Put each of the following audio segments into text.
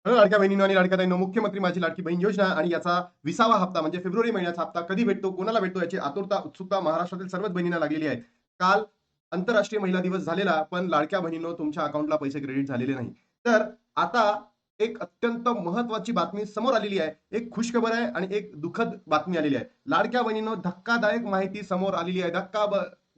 लाडक्या बहिणींनो आणि लाडक्या ताईंनो, मुख्यमंत्री माझी लाडकी बहीण योजना आणि याचा 20वा हप्ता म्हणजे फेब्रुवारी महिन्याचा हप्ता कधी भेटतो, कोणाला भेटतो याची आतुरता, उत्सुकता महाराष्ट्रातील सर्वच बहिणींना लागलेली आहे. काल आंतरराष्ट्रीय महिला दिवस झालेला, पण लाडक्या बहिणींनो तुमच्या अकाउंटला पैसे क्रेडिट झालेले नाही. तर आता एक अत्यंत महत्त्वाची बातमी समोर आलेली आहे. एक खुशखबर आहे आणि एक दुःखद बातमी आलेली आहे. लाडक्या बहिणींनो, धक्कादायक माहिती समोर आलेली आहे.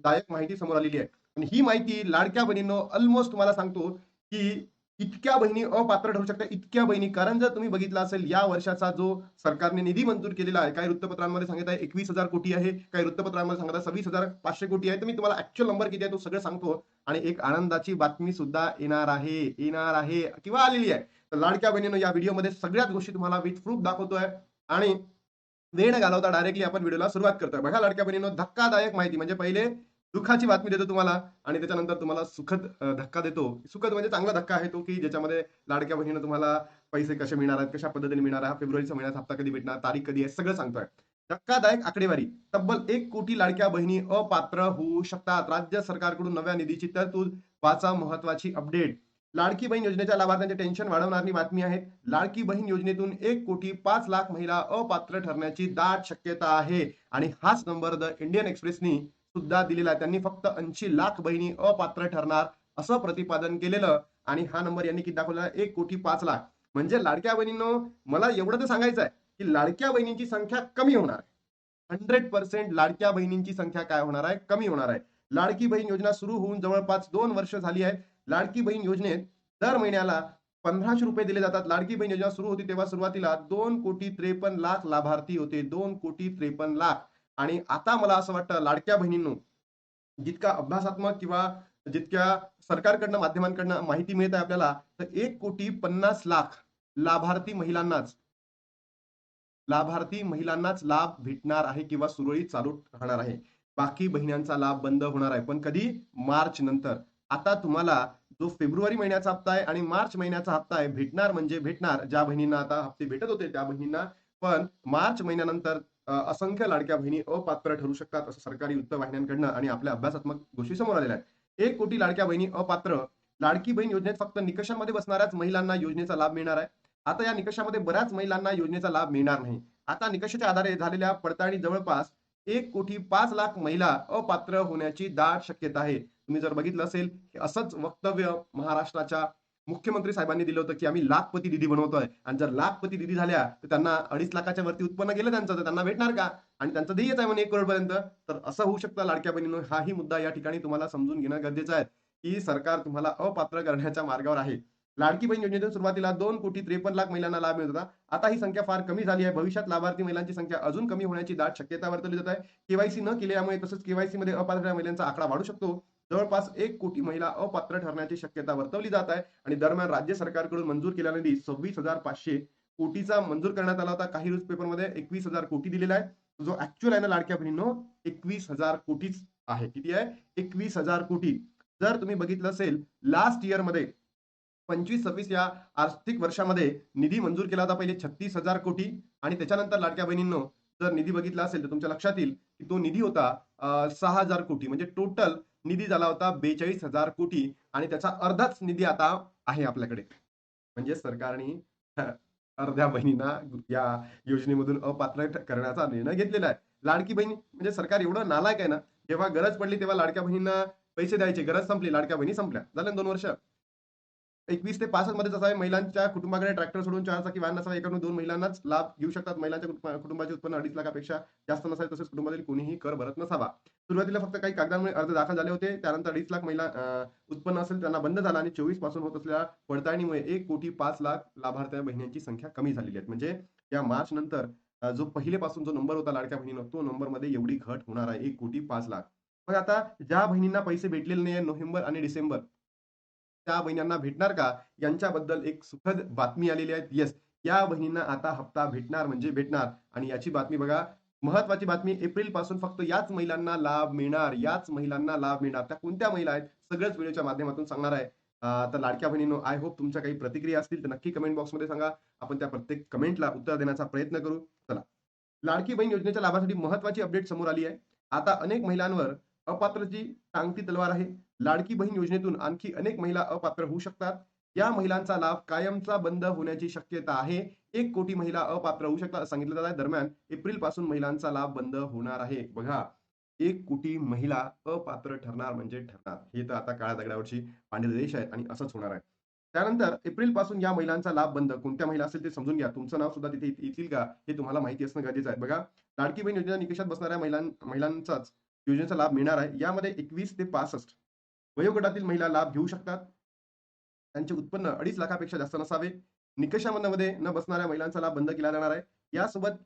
दायक माहिती समोर आलेली आहे. आणि ही माहिती लाडक्या बहिणींनो ऑलमोस्ट तुम्हाला सांगतो, की इतक्या बहिणी अपात्र ठरू शकतात, इतक्या बहिणी. कारण जर तुम्ही बघितलं असेल या वर्षाचा जो सरकारने निधी मंजूर केलेला आहे, काही वृत्तपत्रांमध्ये सांगत आहे 21,000 कोटी आहे, काही वृत्तपत्रांमध्ये सांगत आहे 26,500 कोटी आहे. तर मी तुम्हाला ऍक्च्युअल नंबर किती आहे तो सगळं सांगतो. आणि एक आनंदाची बातमी सुद्धा येणार आहे किंवा आलेली आहे. तर लाडक्या बहिणीनं या व्हिडिओमध्ये सगळ्याच गोष्टी तुम्हाला विथ प्रूफ दाखवतोय. आणि वेळ न घालवता डायरेक्टली आपण व्हिडिओला सुरुवात करतोय. बघा लाडक्या बहिणींनो, धक्कादायक माहिती म्हणजे पहिले दुःखाची बातमी देतो तुम्हाला आणि त्याच्यानंतर तुम्हाला सुखद धक्का देतो. सुखद म्हणजे चांगला धक्का आहे तो, की ज्याच्यामध्ये लाडक्या बहिणीनं तुम्हाला पैसे कसे मिळणार आहेत, कशा पद्धतीने मिळणार आहे, फेब्रुवारीच्या महिन्यात हप्ता कधी भेटणार, तारीख कधी आहे, सगळं सांगतोय. धक्कादायक आकडेवारी. तब्बल 1 कोटी लाडक्या बहिणी अपात्र होऊ शकतात. राज्य सरकारकडून नव्या निधीची तरतूद. वाचा महत्वाची अपडेट. लाडकी बहीण योजनेच्या लाभार्थ्यांचे टेन्शन वाढवणारी बातमी आहे. लाडकी बहीण योजनेतून 1,05,00,000 महिला अपात्र ठरण्याची दाट शक्यता आहे. आणि हाच नंबर द इंडियन एक्सप्रेसनी सुद्धा दिलेला आहे. त्यांनी फक्त 80,00,000 बहिणी अपात्र ठरणार असं प्रतिपादन केलेलं. आणि हा नंबर यांनी किती दाखवला, 1,05,00,000. म्हणजे लाडक्या बहिणींनो, मला एवढं तर सांगायचं आहे, की लाडक्या बहिणींची संख्या कमी होणार आहे. 100% लाडक्या बहिणींची संख्या काय होणार आहे, कमी होणार आहे. लाडकी बहीण योजना सुरू होऊन जवळपास 2 वर्ष झाली आहेत. लाडकी बहीण योजनेत दर महिन्याला ₹1,500 दिले जातात. लाडकी बहीण योजना सुरू होती तेव्हा सुरुवातीला 2,53,00,000 लाभार्थी होते. 2,53,00,000. आणि आता मला असं वाटतं लाडक्या बहिणींनो, जितका अभ्यासात्मक किंवा जितक्या सरकारकडनं माध्यमांकडनं माहिती मिळत आहे आपल्याला, तर 1,50,00,000 लाभार्थी महिलांनाच लाभार्थी महिलांनाच लाभ भेटणार आहे किंवा सुरळीत चालू राहणार आहे. बाकी बहिण्यांचा लाभ बंद होणार आहे. पण कधी? मार्च नंतर. आता तुम्हाला जो फेब्रुवारी महिन्याचा हप्ता आहे आणि मार्च महिन्याचा हप्ता आहे, भेटणार म्हणजे भेटणार. ज्या बहिणींना आता हप्ते भेटत होते त्या बहिणींना. पण मार्च महिन्यानंतर असंख्य लाडक्या बहिणी अपात्र ठरू शकतात, असं सरकारी वृत्तवाहिन्यांकडनं आणि आपल्या अभ्यासात्मक गोष्टी समोर आलेल्या आहेत. 1 कोटी लाडक्या बहिणी अपात्र. लाडकी बहीण योजनेत फक्त निकषांमध्ये बसणाऱ्याच महिलांना योजनेचा लाभ मिळणार आहे. आता या निकषामध्ये बऱ्याच महिलांना योजनेचा लाभ मिळणार नाही. आता निकषाच्या आधारे झालेल्या पडताळणी जवळपास 1,05,00,000 महिला अपात्र होण्याची दाट शक्यता आहे. तुम्ही जर बघितलं असेल, असंच वक्तव्य महाराष्ट्राच्या मुख्यमंत्री साहेबांनी दिलं होतं, की आम्ही लाखपती दीदी बनवतोय आणि जर लाखपती दीदी झाल्या, तर त्यांना 2.5 लाखाच्या वरती उत्पन्न गेलं त्यांचं, तर त्यांना भेटणार का? आणि त्यांचं ध्येयच आहे म्हणे 1 करोड पर्यंत. तर असं होऊ शकतं लाडक्या बहिणींनो. हाही मुद्दा या ठिकाणी तुम्हाला समजून घेणं गरजेचं आहे, की सरकार तुम्हाला अपात्र करण्याच्या मार्गावर आहे. लाडकी बहीण योजनेतून सुरुवातीला 2,53,00,000 महिलांना लाभ मिळत होता. आता ही संख्या फार कमी झाली आहे. भविष्यात लाभार्थी महिलांची संख्या अजून कमी होण्याची दाट शक्यता वर्तवली जात आहे. केवायसी न केल्यामुळे तसंच केवायसी मध्ये अपात्र महिलांचा आकडा वाढू शकतो. जवळपास 1 कोटी महिला अपात्र ठरण्याची शक्यता वर्तवली जात आहे. आणि दरम्यान राज्य सरकारकडून मंजूर केलेला निधी 26,500 कोटीचा मंजूर करण्यात आला होता. काही न्यूज पेपरमध्ये 21,000 कोटी दिलेला आहे. जो ऍक्च्युअल आहे ना लाडक्या बहिणींनो, 21,000 कोटीच आहे. किती आहे? 21,000 कोटी. जर तुम्ही बघितलं असेल लास्ट इयर मध्ये 25-26 या आर्थिक वर्षामध्ये निधी मंजूर केला होता पहिले 36,000 कोटी. आणि त्याच्यानंतर लाडक्या बहिणींनो, जर निधी बघितला असेल तर तुमच्या लक्षात येईल, की तो निधी होता 6,000 कोटी. म्हणजे टोटल निधी झाला होता 42,000 कोटी. आणि त्याचा अर्धाच निधी आता आहे आपल्याकडे. म्हणजे सरकारने अर्ध्या बहिणींना या योजनेमधून अपात्र करण्याचा निर्णय घेतलेला आहे. लाडकी बहीण म्हणजे सरकार एवढं नालायक आहे ना, जेव्हा गरज पडली तेव्हा लाडक्या बहिणींना पैसे द्यायचे. गरज संपली, लाडक्या बहिणी संपल्या. झाले ना 2 वर्ष. 21 ते 65 मध्ये जसं आहे, महिलांच्या कुटुंबाकडे ट्रॅक्टर सोडून 4 चाकी वाहन नसावा, एकाकडून 2 महिलांनाच लाभ घेऊ शकतात. महिलांच्या कुटुंबाचे उत्पन्न 2.5 लाखापेक्षा जास्त नसावे, तसेच कुटुंबातील कोणीही कर भरत नसावा. सुरुवातीला फक्त काही कागदांमुळे अर्ज दाखल झाले होते. त्यानंतर 2.5 लाख महिला उत्पन्न असेल त्यांना बंद झाला. आणि 24 पासून होत असलेल्या पडताळणीमुळे 1,05,00,000 लाभार्थ्या बहिणींची संख्या कमी झालेली आहे. म्हणजे या मार्च नंतर जो पहिलेपासून जो नंबर होता लाडक्या बहिणींनो, तो नंबरमध्ये एवढी घट होणार आहे, 1,05,00,000. मग आता ज्या बहिणींना पैसे भेटलेले नाही नोव्हेंबर आणि डिसेंबर, त्या बहिणींना भेटणार का? यांच्याबद्दल एक सुखद बातमी आलेली आहे. येस, या बहिणींना आता हप्ता भेटणार म्हणजे भेटणार. आणि याची बातमी बघा, महत्वाची बातमी, एप्रिल पासून फक्त याच महिलांना लाभ मिळणार. याच महिलांना लाभ मिळणार. त्या कोणत्या महिला आहेत? सगळ्याच व्हिडिओच्या माध्यमातून सांगणार आहे. तर लाडक्या बहिणींनो, आय होप तुमच्या काही प्रतिक्रिया असतील तर नक्की कमेंट बॉक्समध्ये सांगा. आपण त्या प्रत्येक कमेंटला उत्तर देण्याचा प्रयत्न करू. चला, लाडकी बहीण योजनेच्या लाभासाठी महत्वाची अपडेट समोर आली आहे. आता अनेक महिलांवर अपात्रची टांगती तलवार आहे. लाडकी बहीण योजनेतून आणखी अनेक महिला अपात्र होऊ शकतात. या महिलांचा लाभ कायमचा बंद होण्याची शक्यता आहे. 1 कोटी महिला अपात्र होऊ शकतात असं सांगितलं जात आहे. दरम्यान एप्रिलपासून महिलांचा लाभ बंद होणार आहे. बघा, 1 कोटी महिला अपात्र ठरणार म्हणजे ठरणार. हे तर आता काळ्या दगडावरची पांढरे रेष आहेत आणि असंच होणार आहे. त्यानंतर एप्रिलपासून या महिलांचा लाभ बंद. कोणत्या महिला असेल ते समजून घ्या. तुमचं नाव सुद्धा तिथे येतील का? हे तुम्हाला माहिती असणं गरजेचं आहे. बघा, लाडकी बहीण योजना निकषात बसणाऱ्या महिलांचाच योजनेचा लाभ मिळणार आहे. यामध्ये 21 ते 65 वयोगटातील महिला लाभ घेऊ शकतात. त्यांचे उत्पन्न 2.5 लाखापेक्षा जास्त नसावे. निकषामध्ये न बसणाऱ्या महिलांचा लाभ बंद केला जाणार आहे. यासोबत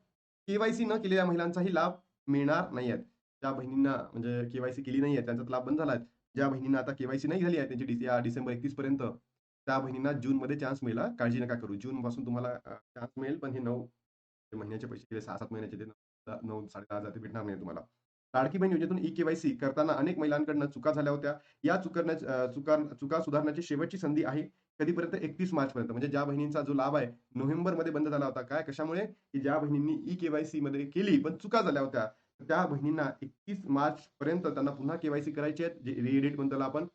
के-वाय-सी न केलेल्या महिलांचाही लाभ मिळणार नाही आहेत. ज्या बहिणींना म्हणजे के-वाय-सी केली नाहीये त्यांचा लाभ बंद झाला आहे. ज्या बहिणींना आता के-वाय-सी नाही झाली आहे त्यांची या डिसेंबर 31 पर्यंत त्या बहिणींना जूनमध्ये चान्स मिळेल हां. काळजी नका करू. जूनपासून तुम्हाला चान्स मिळेल, पण हे 9 महिन्याचे पैसे गेले 6-7 महिन्याचे ते 9 10,500 ते भेटणार नाही तुम्हाला. लाडकी बहीण योजनेतून ई-के-वाय-सी करताना अनेक महिलांकडून चुका झाल्या होत्या. या चुका सुधारण्याची शेवटची संधी आहे. कधीपर्यंत 31 मार्चपर्यंत. म्हणजे ज्या बहिणींचा जो लाभ आहे नोव्हेंबरमध्ये बंद झाला होता. काय कशामुळे? की ज्या बहिणींनी ई-के-वाय-सीमध्ये केली पण चुका झाल्या होत्या. त्या बहिणींना 31 मार्चपर्यंत त्यांना पुन्हा के-वाय-सी करायची आहे. जे री-एडिट म्हणतो त्याला आपण.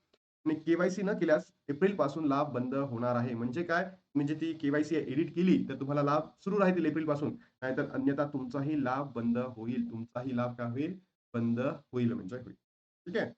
आणि के-वाय-सी न केल्यास एप्रिलपासून लाभ बंद होणार आहे. म्हणजे काय? म्हणजे ती के-वाय-सी एडिट केली तर तुम्हाला लाभ सुरू राहतील एप्रिलपासून. नाहीतर अन्यथा तुमचाही लाभ बंद होईल. तुमचाही लाभ काय होईल? बंद होईल म्हणजे होईल. ठीक आहे?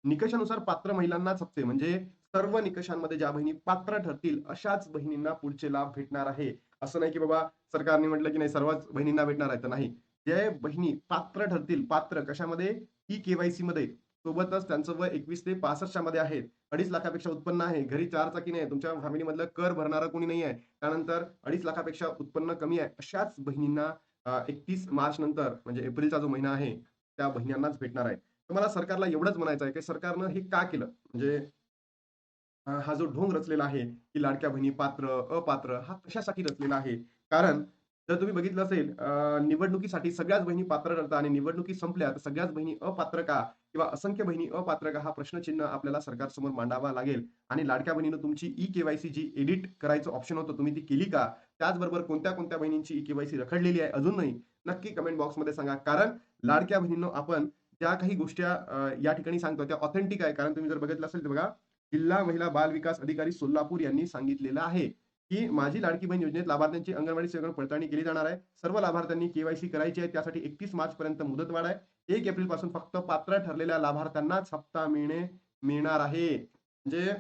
निकषानुसार पात्र महिलांनाच हप्ते म्हणजे सर्व निकषांमध्ये ज्या बहिणी पात्र ठरतील अशाच बहिणींना पुढचे लाभ भेटणार आहे. असं नाही की बाबा सरकारने म्हटलं की नाही सर्वच बहिणींना भेटणार आहे. तर नाही. जे बहिणी पात्र ठरतील, पात्र कशामध्ये? ई-के-वाय-सी मध्ये. सोबतच त्यांचं वय 21 ते 65 च्या मध्ये आहे. 2.5 लाखापेक्षा उत्पन्न आहे. घरी 4 चाकी नाही. तुमच्या फॅमिलीमधलं कर भरणारं कोणी नाही आहे. त्यानंतर 2.5 लाखापेक्षा उत्पन्न कमी आहे. अशाच बहिणींना 31 मार्च नंतर म्हणजे एप्रिलचा जो महिना आहे, त्या बहिणींनाच भेटणार आहे. तर मला सरकारला एवढंच म्हणायचं आहे, की सरकारनं हे का केलं? म्हणजे हा जो ढोंग रचलेला आहे, की लाडक्या बहिणी पात्र, अपात्र हा कशासाठी रचलेला आहे? कारण जर तुम्ही बघितलं असेल निवडणुकीसाठी सगळ्याच बहिणी पात्र ठरतात आणि निवडणुकी संपल्या तर सगळ्याच बहिणी अपात्र का? किंवा असंख्य बहिणी अपात्र का? हा प्रश्नचिन्ह आपल्याला सरकारसमोर मांडावा लागेल आणि लाडक्या बहिणीनं तुमची ई-के-वाय-सी जी एडिट करायचं ऑप्शन होतं, तुम्ही ती केली का? त्याचबरोबर कोणत्या-कोणत्या बहिणींची ई-के-वाय-सी रखडलेली आहे अजून नाही? नक्की कमेंट बॉक्समध्ये सांगा. कारण लाडक्या बहिणींनो आपण ज्या काही गोष्टी या ठिकाणी सांगतो त्या ऑथेंटिक आहे. कारण तुम्ही जर बघितलं असेल तर बघा जिल्हा महिला बाल विकास अधिकारी सोलापूर यांनी सांगितलेलं आहे, की माझी लाडकी बहीण योजनेत लाभार्थ्यांची अंगणवाडी सेवेकडून पडताळणी केली जाणार आहे. सर्व लाभार्थ्यांनी के-वाय-सी करायची आहे. त्यासाठी 31 मार्चपर्यंत मुदतवाढ आहे. 1 एप्रिलपासून फक्त पात्र ठरलेल्या लाभार्थ्यांनाच हप्ता मिळणार आहे. म्हणजे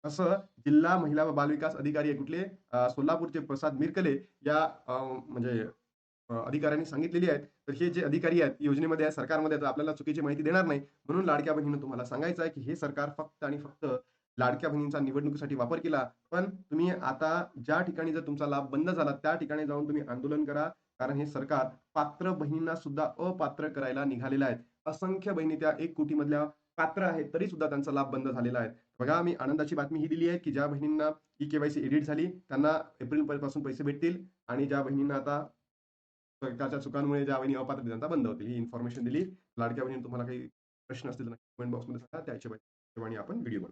असं जिल्हा महिला व बालविकास अधिकारी आहे कुठले सोलापूरचे प्रसाद मिरकले या म्हणजे अधिकाऱ्यांनी सांगितलेली आहेत. तर हे जे अधिकारी आहेत, योजनेमध्ये आहेत, सरकारमध्ये आहेत, तर आपल्याला चुकीची माहिती देणार नाही. म्हणून लाडक्या बहिणीनं तुम्हाला सांगायचं आहे, की हे सरकार फक्त आणि फक्त लाडक्या बहिणींचा निवडणुकीसाठी वापर केला. पण तुम्ही आता ज्या ठिकाणी जर तुमचा लाभ बंद झाला, त्या ठिकाणी जाऊन तुम्ही आंदोलन करा. कारण हे सरकार पात्र बहिणींना सुद्धा अपात्र करायला निघालेलं आहे. असंख्य बहिणी त्या 1 कोटी मधल्या पात्र आहेत, तरी सुद्धा त्यांचा लाभ बंद झालेला आहे. बघा, मी आनंदाची बातमी ही दिली आहे, की ज्या बहिणींना ई-के-वाय-सी एडिट झाली, त्यांना एप्रिलपासून पैसे भेटतील आणि ज्या बहिणींना आता सरकारच्या चुकांमुळे ज्या बहिणी अपात्र आहेत, त्यांचा बंद होतील. ही इन्फॉर्मेशन दिली. लाडक्या बहिणींनो तुम्हाला काही प्रश्न असतील तर कमेंट बॉक्समध्ये सांगा. त्या हिशोबाने आपण व्हिडिओ बनवू.